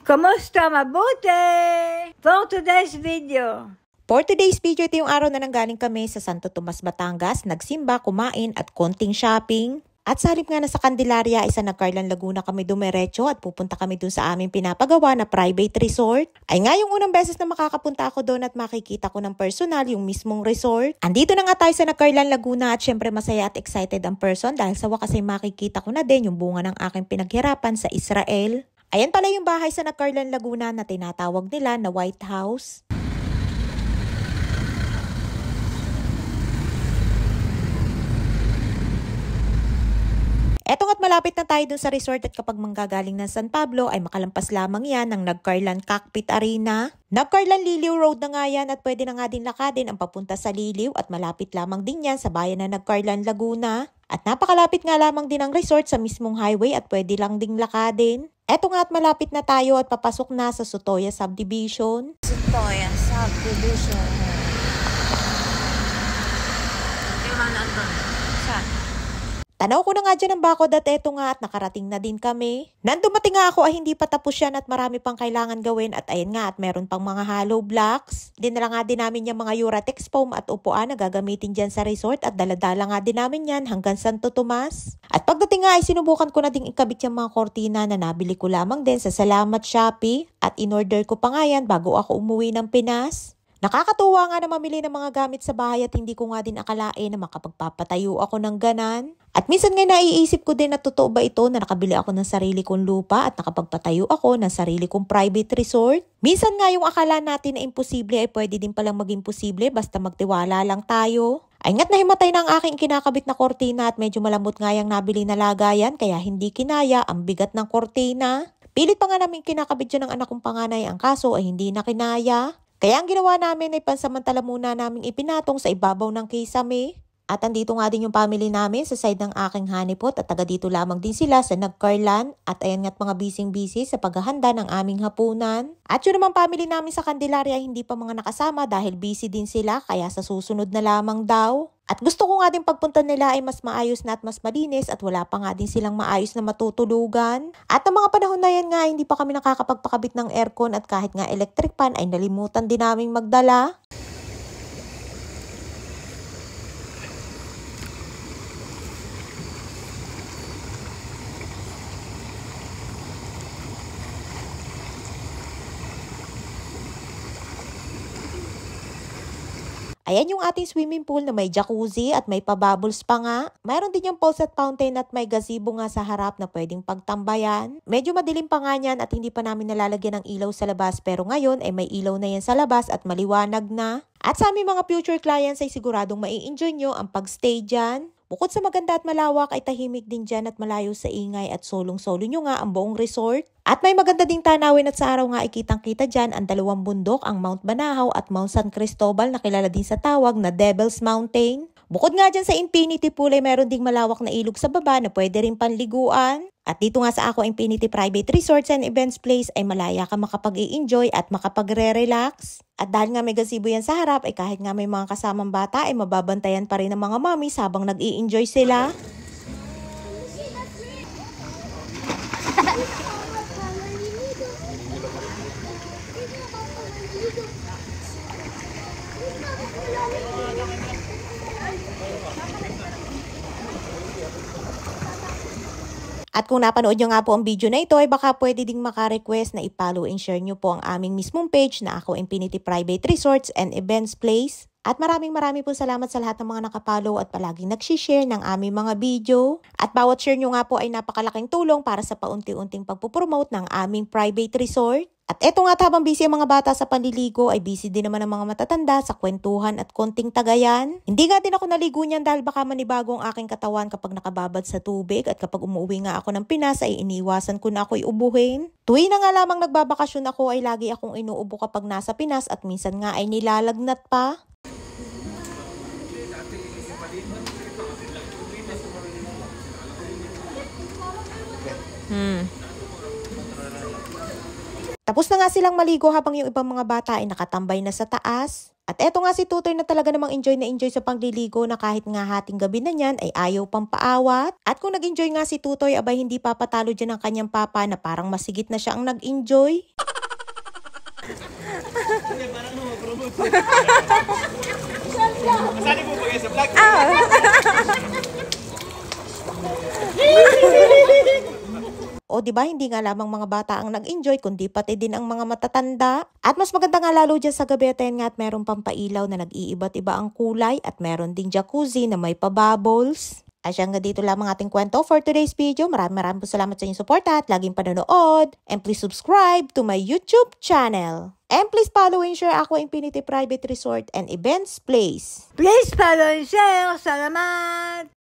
Kamusta? Mabuti! For today's video. For today's video, ito yung araw na nanggaling kami sa Santo Tomas, Batangas, nagsimba, kumain at konting shopping. At sa halip nga na sa Candelaria, isa nag-Carlan Laguna kami dumiretso at pupunta kami dun sa aming pinapagawa na private resort. Ay nga yung unang beses na makakapunta ako doon at makikita ko ng personal yung mismong resort. Andito na nga tayo sa nag-Carlan Laguna at syempre masaya at excited ang person dahil sa wakas ay makikita ko na din yung bunga ng aking pinaghirapan sa Israel. Ayan pala yung bahay sa nag-Carlan Laguna na tinatawag nila na White House. Eto nga't malapit na tayo dun sa resort at kapag manggagaling ng San Pablo ay makalampas lamang yan ng nag-Carlan Cockpit Arena. Nag-Carlan Liliw Road na nga yan at pwede na nga din lakadin ang papunta sa Liliw at malapit lamang din yan sa bayan na nag-Carlan Laguna. At napakalapit nga lamang din ang resort sa mismong highway at pwede lang ding lakadin. Eto nga at malapit na tayo at papasok na sa Sotoya Subdivision. Sotoya Subdivision. Kaya man Anton. Saan? Tanaw ko na nga dyan ang bakod at eto nga at nakarating na din kami. Nang dumating nga ako ay hindi pa tapos yan at marami pang kailangan gawin at ayan nga at meron pang mga hollow blocks. Dinala nga din namin yung mga Uratex foam at upuan na gagamitin dyan sa resort at daladala nga din namin yan hanggang Santo Tomas. At pagdating nga ay sinubukan ko na ding ikabit yung mga kortina na nabili ko lamang din sa Salamat Shopee at in-order ko pa nga yan bago ako umuwi ng Pinas. Nakakatuwa nga na mamili ng mga gamit sa bahay at hindi ko nga din akalain na makapagpapatayo ako ng ganan. At minsan nga naiisip ko din na totoo ba ito na nakabili ako ng sarili kong lupa at nakapagpatayo ako ng sarili kong private resort. Minsan nga yung akala natin na imposible ay pwede din palang maging posible basta magtiwala lang tayo. Ay nga't nahimatay na ang aking kinakabit na kortina at medyo malambot nga yung nabili na lagayan kaya hindi kinaya ang bigat ng kortina. Pilit pa nga namin kinakabit dyan ng anak kong panganay ang kaso ay hindi na kinaya. Kaya ang ginawa namin ay pansamantala muna naming ipinatong sa ibabaw ng kisame. At andito nga din yung family namin sa side ng aking honeypot at taga dito lamang din sila sa nag-Carlan. At ayan nga't mga busy sa paghahanda ng aming hapunan. At yun naman family namin sa Candelaria hindi pa mga nakasama dahil busy din sila kaya sa susunod na lamang daw. At gusto ko nga din pagpunta nila ay mas maayos na at mas malinis at wala pa nga din silang maayos na matutulugan. At ang mga panahon na yan nga hindi pa kami nakakapagpakabit ng aircon at kahit nga electric fan ay nalimutan din naming magdala. Ayan yung ating swimming pool na may jacuzzi at may pa-bubbles pa nga. Mayroon din yung faucet fountain at may gazebo nga sa harap na pwedeng pagtambayan. Medyo madilim pa nga yan at hindi pa namin nalalagyan ng ilaw sa labas pero ngayon ay may ilaw na yan sa labas at maliwanag na. At sa aming mga future clients ay siguradong mai-enjoy nyo ang pag-stay dyan. Bukod sa maganda at malawak ay tahimik din dyan at malayo sa ingay at solong-solo nyo nga ang buong resort. At may maganda ding tanawin at sa araw nga ay kitang-kita dyan ang dalawang bundok, ang Mount Banahaw at Mount San Cristobal na kilala din sa tawag na Devil's Mountain. Bukod nga dyan sa Infinity Pool ay meron ding malawak na ilog sa baba na pwede rin panliguan. At dito nga sa Ako Infinity Private Resorts and Events Place ay malaya ka makapag-i-enjoy at makapag-re-relax. At dahil nga may gazebo yan sa harap ay kahit nga may mga kasamang bata ay mababantayan pa rin ng mga mommies habang nag-i-enjoy sila. At kung napanood nyo nga po ang video na ito, ay baka pwede ding maka-request na i-follow and share nyo po ang aming mismong page na Ako Infinity Private Resorts and Events Place. At maraming po salamat sa lahat ng mga nakapollow at palaging nagsishare ng aming mga video. At bawat share nyo nga po ay napakalaking tulong para sa paunti-unting pagpupromote ng aming private resort. At eto nga habang busy ang mga bata sa panliligo ay busy din naman ang mga matatanda sa kwentuhan at konting tagayan. Hindi nga din ako naligo niyan dahil baka manibago ang aking katawan kapag nakababad sa tubig at kapag umuwi nga ako ng Pinas ay iniwasan ko na ako'y ubuhin. Tuwi na nga lamang nagbabakasyon ako ay lagi akong inuubo kapag nasa Pinas at minsan nga ay nilalagnat pa. Tapos na nga silang maligo habang yung ibang mga bata ay nakatambay na sa taas. At eto nga si Tutoy na talaga namang enjoy na enjoy sa pagliligo na kahit nga hating gabi na niyan ay ayaw pang paawat. At kung nag-enjoy nga si Tutoy, abay hindi papatalo dyan ang kanyang papa na parang masigit na siya ang nag-enjoy. Parang promote. Masali po ba kayo sa vlog? O di ba hindi nga lamang mga bata ang nag-enjoy kundi pati din ang mga matatanda. At mas maganda nga lalo dyan sa gabi at nga at meron pang pailaw na nag-iiba't iba ang kulay at meron ding jacuzzi na may pa-bubbles. Asya nga dito lamang ating kwento for today's video. Maraming po salamat sa inyong support at laging panonood. And please subscribe to my YouTube channel. And please follow and share Aqua Infinity Private Resort and Events Place. Please follow and share. Salamat!